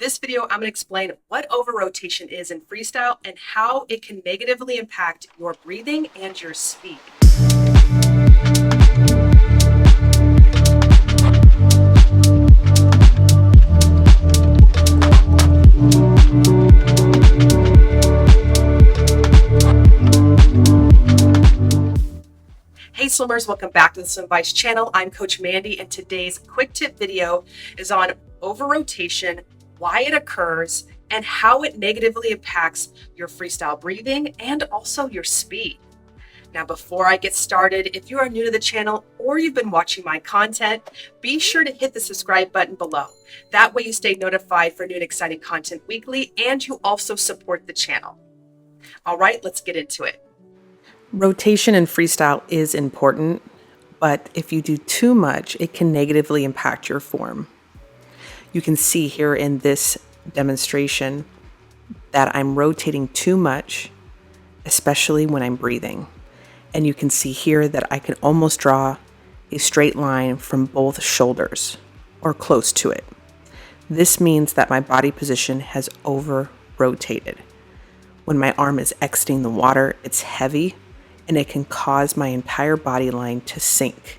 This video, I'm going to explain what over-rotation is in freestyle and how it can negatively impact your breathing and your speed. Hey swimmers, welcome back to the Swim Vice channel. I'm Coach Mandy, and today's quick tip video is on over-rotation, why it occurs, and how it negatively impacts your freestyle breathing and also your speed. Now, before I get started, if you are new to the channel or you've been watching my content, be sure to hit the subscribe button below. That way you stay notified for new and exciting content weekly, and you also support the channel. All right, let's get into it. Rotation in freestyle is important, but if you do too much, it can negatively impact your form. You can see here in this demonstration that I'm rotating too much, especially when I'm breathing. And you can see here that I can almost draw a straight line from both shoulders, or close to it. This means that my body position has over-rotated. When my arm is exiting the water, it's heavy, and it can cause my entire body line to sink.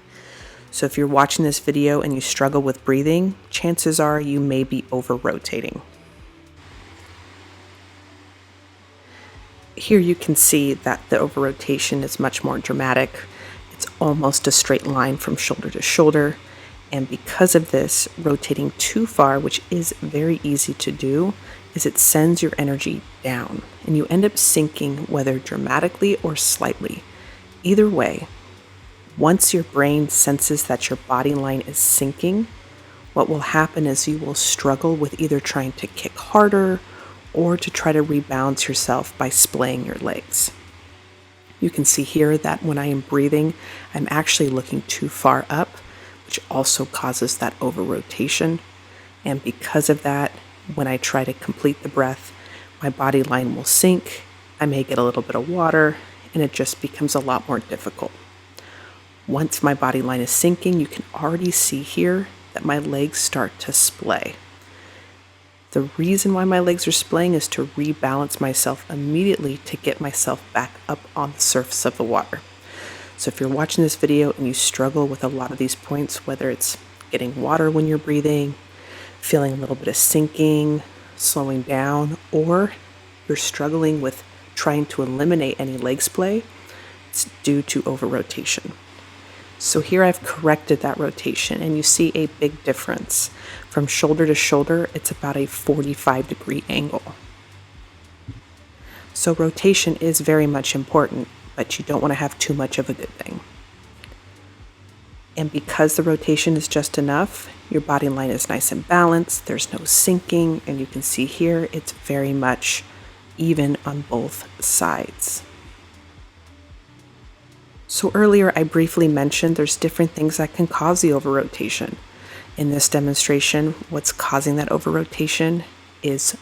So if you're watching this video and you struggle with breathing, chances are you may be over-rotating. Here you can see that the over-rotation is much more dramatic. It's almost a straight line from shoulder to shoulder. And because of this, rotating too far, which is very easy to do, is it sends your energy down and you end up sinking, whether dramatically or slightly. Either way, once your brain senses that your body line is sinking, what will happen is you will struggle with either trying to kick harder or to try to rebalance yourself by splaying your legs. You can see here that when I am breathing, I'm actually looking too far up, which also causes that over-rotation. And because of that, when I try to complete the breath, my body line will sink, I may get a little bit of water, and it just becomes a lot more difficult. Once my body line is sinking, you can already see here that my legs start to splay. The reason why my legs are splaying is to rebalance myself immediately to get myself back up on the surface of the water. So if you're watching this video and you struggle with a lot of these points, whether it's getting water when you're breathing, feeling a little bit of sinking, slowing down, or you're struggling with trying to eliminate any leg splay, it's due to over-rotation. So here I've corrected that rotation, and you see a big difference. From shoulder to shoulder, it's about a 45-degree angle. So rotation is very much important, but you don't want to have too much of a good thing. And because the rotation is just enough, your body line is nice and balanced, there's no sinking, and you can see here it's very much even on both sides. So earlier I briefly mentioned there's different things that can cause the over-rotation. In this demonstration, what's causing that over-rotation is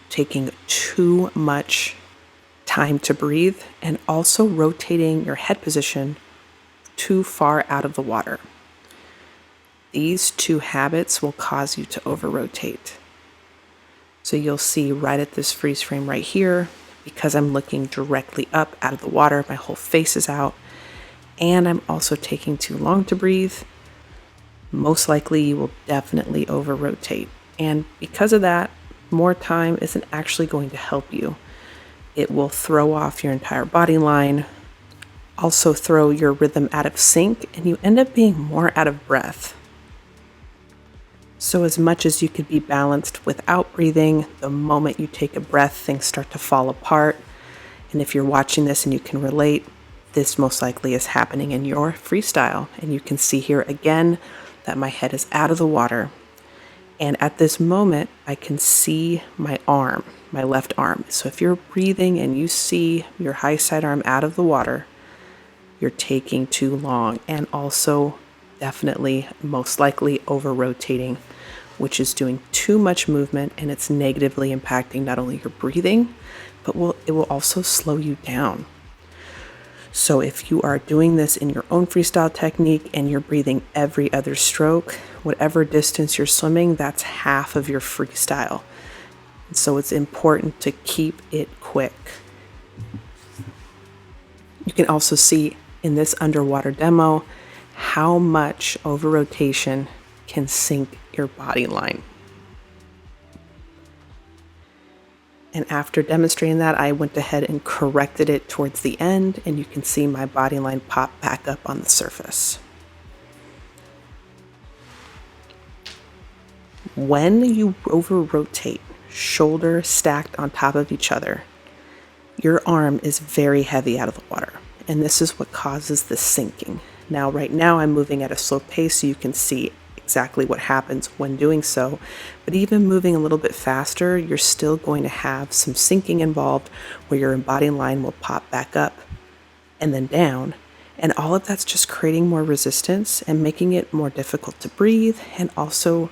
taking too much time to breathe and also rotating your head position too far out of the water. These two habits will cause you to over-rotate. So you'll see right at this freeze frame right here, because I'm looking directly up out of the water, my whole face is out, and I'm also taking too long to breathe, most likely you will definitely over-rotate. And because of that, more time isn't actually going to help you. It will throw off your entire body line, also throw your rhythm out of sync, and you end up being more out of breath. So as much as you could be balanced without breathing, the moment you take a breath, things start to fall apart. And if you're watching this and you can relate, this most likely is happening in your freestyle. And you can see here again that my head is out of the water. And at this moment, I can see my arm, my left arm. So if you're breathing and you see your high side arm out of the water, you're taking too long, and also definitely most likely over-rotating, which is doing too much movement, and it's negatively impacting not only your breathing, but it will also slow you down. So if you are doing this in your own freestyle technique and you're breathing every other stroke, whatever distance you're swimming, that's half of your freestyle. So it's important to keep it quick. You can also see in this underwater demo how much over rotation can sink your body line. And after demonstrating that, I went ahead and corrected it towards the end, and you can see my body line pop back up on the surface. When you over rotate, shoulder stacked on top of each other, your arm is very heavy out of the water, and this is what causes the sinking. Now, right now I'm moving at a slow pace so you can see exactly what happens when doing so, but even moving a little bit faster, you're still going to have some sinking involved where your body line will pop back up and then down, and all of that's just creating more resistance and making it more difficult to breathe and also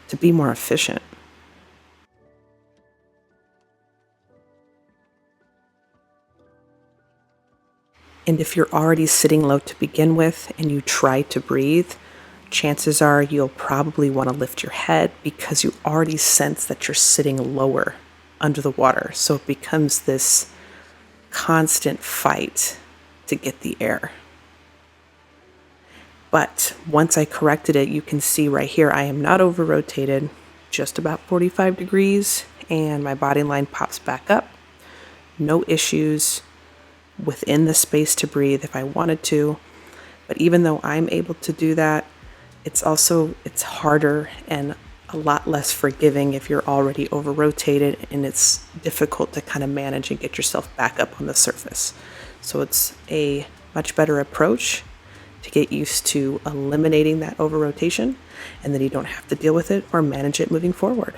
to be more efficient. And if you're already sitting low to begin with and you try to breathe, chances are you'll probably want to lift your head because you already sense that you're sitting lower under the water. So it becomes this constant fight to get the air. But once I corrected it, you can see right here, I am not over rotated, just about 45 degrees, and my body line pops back up. No issues within the space to breathe if I wanted to. But even though I'm able to do that, it's harder and a lot less forgiving if you're already over rotated, and it's difficult to kind of manage and get yourself back up on the surface. So it's a much better approach to get used to eliminating that over rotation, and then you don't have to deal with it or manage it moving forward.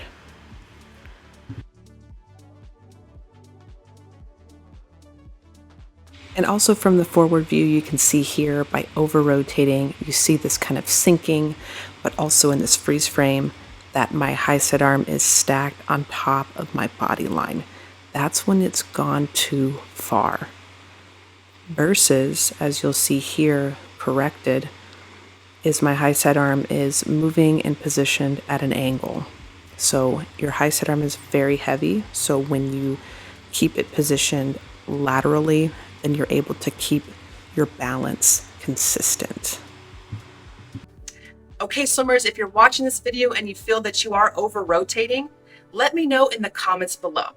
And also from the forward view, you can see here by over rotating, you see this kind of sinking, but also in this freeze frame that my high set arm is stacked on top of my body line. That's when it's gone too far. Versus, as you'll see here, corrected, is my high set arm is moving and positioned at an angle. So your high set arm is very heavy, so when you keep it positioned laterally, then you're able to keep your balance consistent. Okay, swimmers, if you're watching this video and you feel that you are over rotating, let me know in the comments below.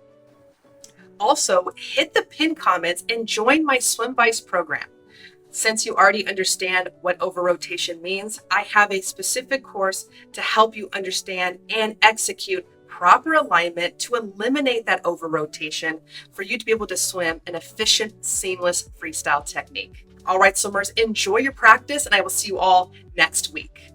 Also, hit the pinned comments and join my Swim Vice program. Since you already understand what over rotation means, I have a specific course to help you understand and execute proper alignment to eliminate that over rotation for you to be able to swim an efficient, seamless freestyle technique. All right, swimmers, enjoy your practice, and I will see you all next week.